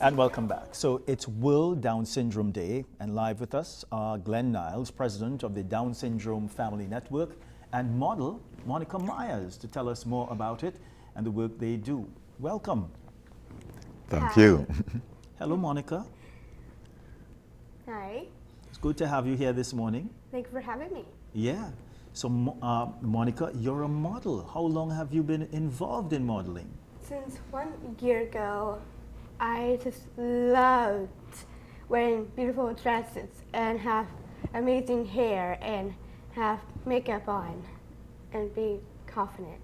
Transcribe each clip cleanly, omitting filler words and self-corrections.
And welcome back. So it's World Down Syndrome Day, and live with us are Glen Niles, president of the Down Syndrome Family Network, and model Monika Myers to tell us more about it and the work they do. Welcome. Thank Hi. you. Hello, Monika. Hi. It's good to have you here this morning. Thank you for having me. Yeah. So, Monika, you're a model. How long have you been involved in modeling? Since 1 year ago, I just loved wearing beautiful dresses and have amazing hair and have makeup on and be confident.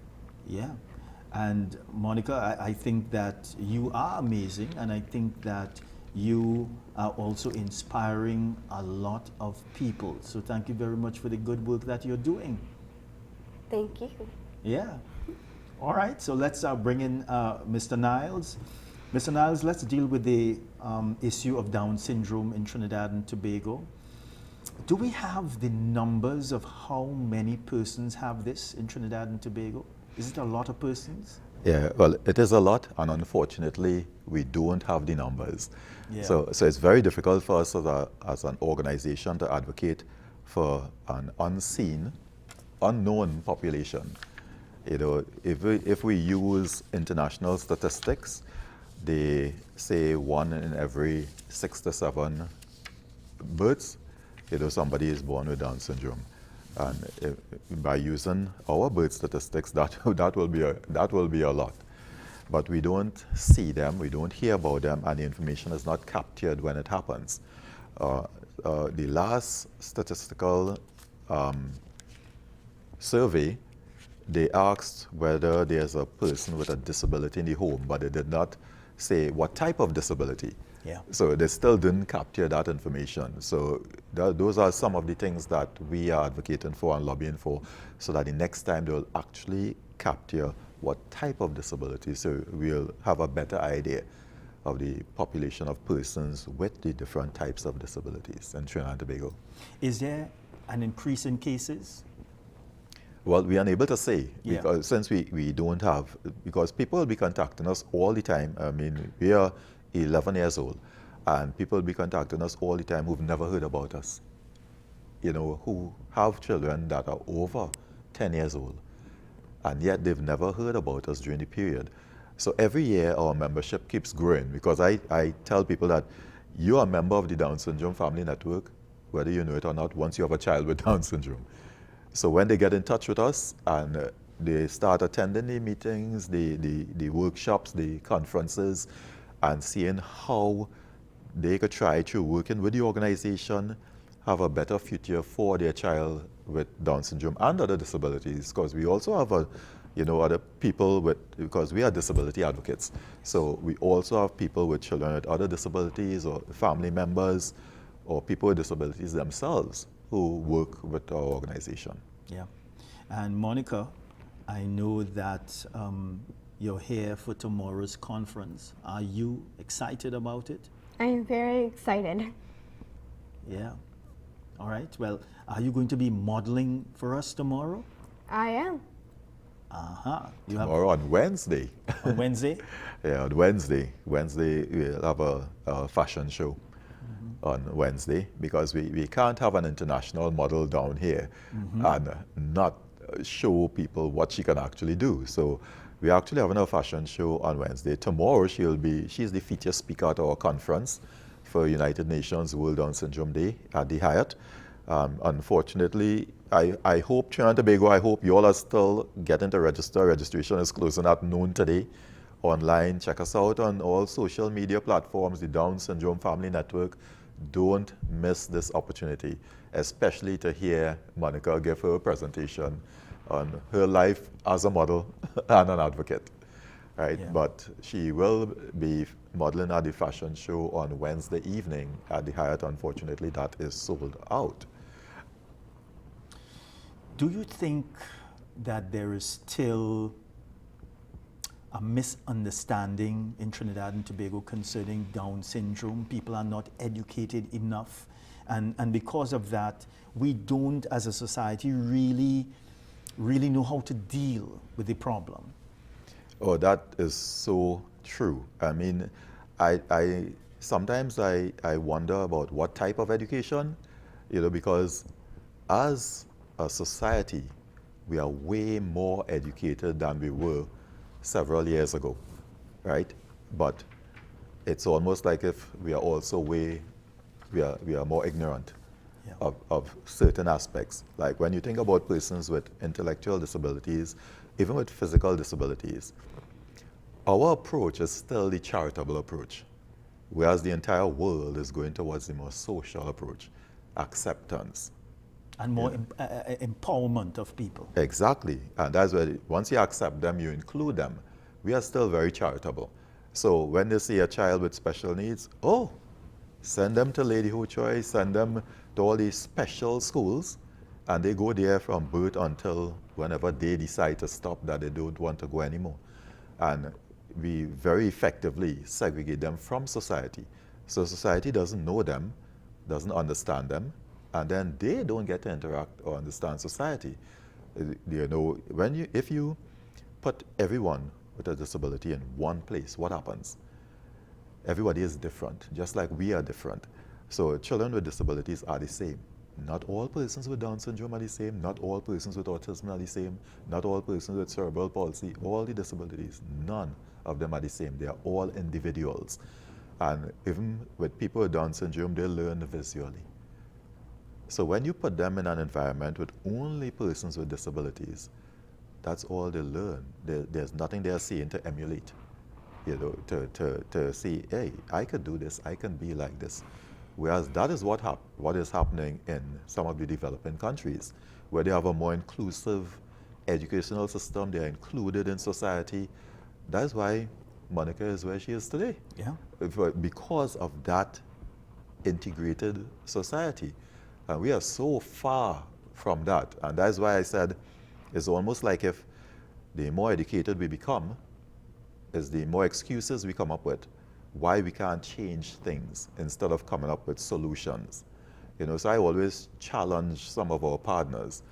Yeah. And Monika, I think that you are amazing, and I think that you are also inspiring a lot of people. So thank you very much for the good work that you're doing. Thank you. Yeah. All right, so let's bring in Mr. Niles. Mr. Niles, let's deal with the issue of Down syndrome in Trinidad and Tobago. Do we have the numbers of how many persons have this in Trinidad and Tobago? Is it a lot of persons? Yeah, well, it is a lot, and unfortunately, we don't have the numbers. Yeah. So it's very difficult for us as an organization to advocate for an unseen, unknown population. You know, if we use international statistics, they say 1 in every 6 to 7 births, you know, somebody is born with Down syndrome. And by using our birth statistics, that will be a lot. But we don't see them, we don't hear about them, and the information is not captured when it happens. The last statistical survey, they asked whether there's a person with a disability in the home, but they did not say what type of disability. Yeah. So they still didn't capture that information. So those are some of the things that we are advocating for and lobbying for, so that the next time they'll actually capture what type of disability. So we'll have a better idea of the population of persons with the different types of disabilities in Trinidad and Tobago. Is there an increase in cases? Well, we are unable to say, Yeah. because since we don't have, because people will be contacting us all the time. I mean, we are 11 years old, and people will be contacting us all the time who've never heard about us, you know, who have children that are over 10 years old, and yet they've never heard about us during the period. So every year our membership keeps growing, because I tell people that you are a member of the Down Syndrome Family Network, whether you know it or not, once you have a child with Down syndrome. So when they get in touch with us and they start attending the meetings, the workshops, the conferences, and seeing how they could try to, working with the organization, have a better future for their child with Down syndrome and other disabilities, because we also have other people with, because we are disability advocates. So we also have people with children with other disabilities, or family members, or people with disabilities themselves who work with our organization. Yeah. And Monika, I know that you're here for tomorrow's conference. Are you excited about it? I am very excited. Yeah. All right. Well, are you going to be modeling for us tomorrow? I am. Uh-huh. Tomorrow on Wednesday. On Wednesday? Yeah, on Wednesday. Wednesday we'll have a fashion show on Wednesday, because we can't have an international model down here and not show people what she can actually do. So we're actually having a fashion show on Wednesday. Tomorrow she's the feature speaker at our conference for United Nations World Down Syndrome Day at the Hyatt. Unfortunately, I hope, Trinidad and Tobago, I hope you all are still getting to register. Registration is closing at noon today. Online, check us out on all social media platforms, the Down Syndrome Family Network. Don't miss this opportunity, especially to hear Monika give her presentation on her life as a model and an advocate. Right? Yeah. But she will be modeling at the fashion show on Wednesday evening at the Hyatt. Unfortunately, that is sold out. Do you think that there is still a misunderstanding in Trinidad and Tobago concerning Down syndrome? People are not educated enough, and because of that, we don't, as a society, really know how to deal with the problem. Oh, that is so true. I mean, I sometimes I wonder about what type of education, because as a society, we are way more educated than we were several years ago, right? But it's almost like if we are also we are more ignorant Yeah. of certain aspects. Like when you think about persons with intellectual disabilities, even with physical disabilities, our approach is still the charitable approach, whereas the entire world is going towards the more social approach, acceptance. And more empowerment of people. Exactly, and that's where once you accept them, you include them. We are still very charitable. So when they see a child with special needs, oh, send them to Lady Ho Choi, send them to all these special schools, and they go there from birth until whenever they decide to stop, that they don't want to go anymore. And we very effectively segregate them from society. So society doesn't know them, doesn't understand them, and then they don't get to interact or understand society. If you put everyone with a disability in one place, what happens? Everybody is different, just like we are different. So children with disabilities are the same. Not all persons with Down syndrome are the same. Not all persons with autism are the same. Not all persons with cerebral palsy. All the disabilities, none of them are the same. They are all individuals. And even with people with Down syndrome, they learn visually. So when you put them in an environment with only persons with disabilities, that's all they learn. There's nothing they're seeing to emulate. To see, hey, I could do this, I can be like this. Whereas that is what is happening in some of the developing countries, where they have a more inclusive educational system, they're included in society. That's why Monika is where she is today. Yeah. Because of that integrated society. And we are so far from that. And that's why I said it's almost like if the more educated we become, is the more excuses we come up with why we can't change things instead of coming up with solutions. So I always challenge some of our partners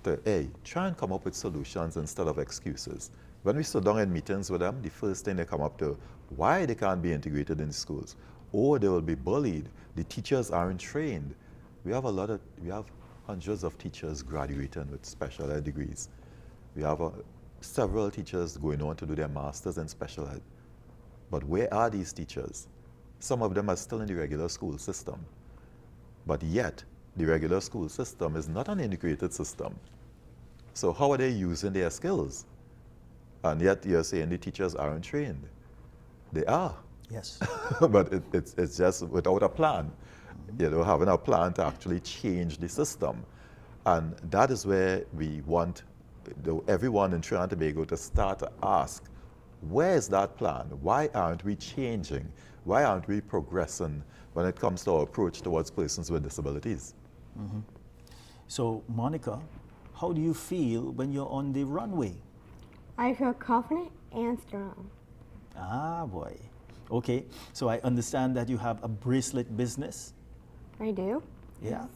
to, hey, try and come up with solutions instead of excuses. When we sit down in meetings with them, the first thing they come up to, why they can't be integrated in schools, or they will be bullied, the teachers aren't trained. We have hundreds of teachers graduating with special ed degrees. We have several teachers going on to do their masters in special ed. But where are these teachers? Some of them are still in the regular school system. But yet, the regular school system is not an integrated system. So how are they using their skills? And yet you're saying the teachers aren't trained. They are. Yes. But it's just without a plan. Having a plan to actually change the system. And that is where we want everyone in Trinidad and Tobago to start to ask, where is that plan? Why aren't we changing? Why aren't we progressing when it comes to our approach towards persons with disabilities? Mm-hmm. So, Monika, how do you feel when you're on the runway? I feel confident and strong. Ah, boy. Okay, so I understand that you have a bracelet business. I do. Yeah.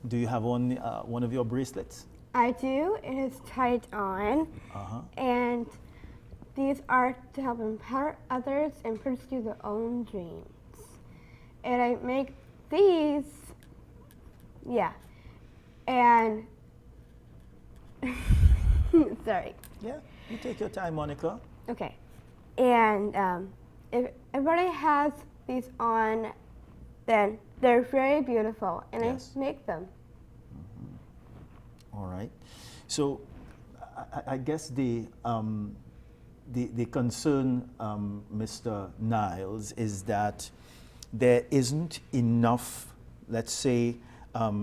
Do you have one of your bracelets? I do. It is tied on. Uh-huh. And these are to help empower others and pursue their own dreams. And I make these, and sorry. Yeah, you take your time, Monika. Okay. And if everybody has these on, then they're very beautiful, and Yes. I make them. All right. So I guess the concern, Mr. Niles, is that there isn't enough, let's say,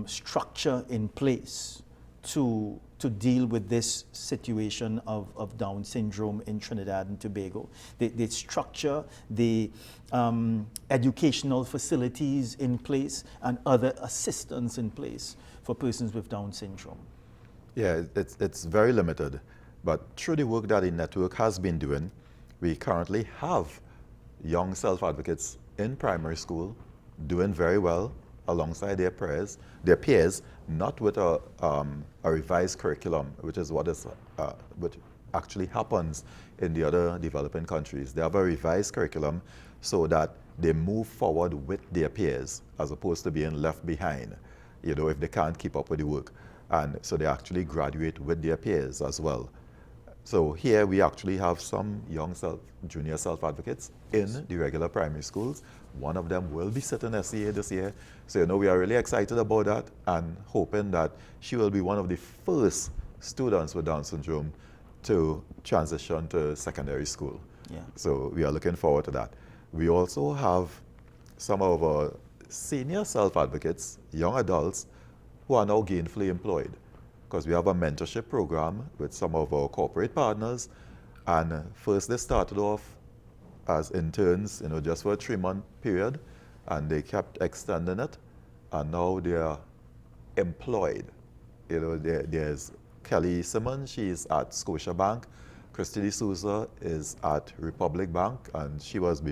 structure in place to deal with this situation of Down syndrome in Trinidad and Tobago. The structure, the educational facilities in place, and other assistance in place for persons with Down syndrome. Yeah, it's very limited. But through the work that the network has been doing, we currently have young self-advocates in primary school doing very well alongside their peers, not with a revised curriculum, which is what actually happens in the other developing countries. They have a revised curriculum so that they move forward with their peers as opposed to being left behind, you know, if they can't keep up with the work. And so they actually graduate with their peers as well. So here we actually have some young junior self-advocates in the regular primary schools. One of them will be sitting SCA this year. So, you know, we are really excited about that and hoping that she will be one of the first students with Down syndrome to transition to secondary school. Yeah. So we are looking forward to that. We also have some of our senior self-advocates, young adults, who are now gainfully employed, because we have a mentorship program with some of our corporate partners. And first they started off as interns, you know, just for a 3-month period, and they kept extending it, and now they are employed. You know, there's Kelly Simmons, she's at Scotiabank. Christy D'Souza is at Republic Bank, and she was by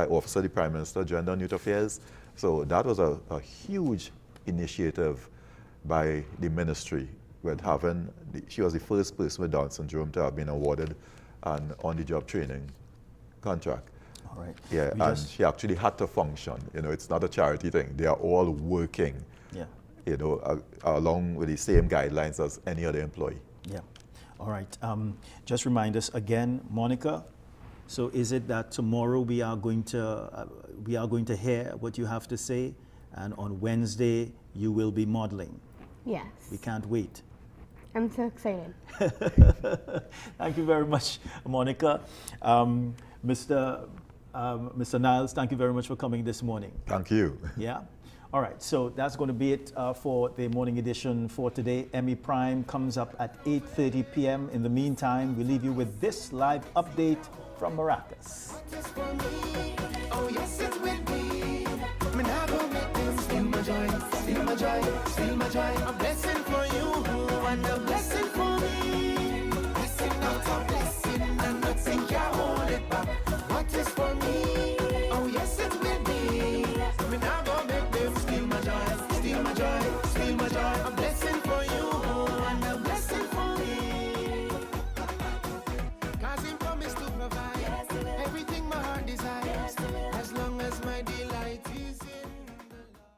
Office of the Prime Minister, Gender and Youth Affairs. So that was a huge initiative by the ministry with having, she was the first person with Down syndrome to have been awarded an on-the-job training contract. All right. Yeah, and she actually had to function. You know, it's not a charity thing. They are all working, Yeah. you know, along with the same guidelines as any other employee. Yeah. All right. Just remind us again, Monica. So is it that tomorrow we are going to hear what you have to say, and on Wednesday you will be modeling? Yes. We can't wait. I'm so excited. Thank you very much, Monica. Mr. Niles, thank you very much for coming this morning. Thank you. Yeah. All right, so that's going to be it for the morning edition for today. Emmy Prime comes up at 8:30 p.m. In the meantime, we leave you with this live update from Maracas. Oh yes, it's with me. Me nah go make them steal my joy, steal my joy, steal my joy. A blessing for you and a blessing for me. Blessing not a blessing, and nothing can hold it back. What is for me? Oh yes, it's with me. Me nah go make them steal my joy, steal my joy, steal my joy.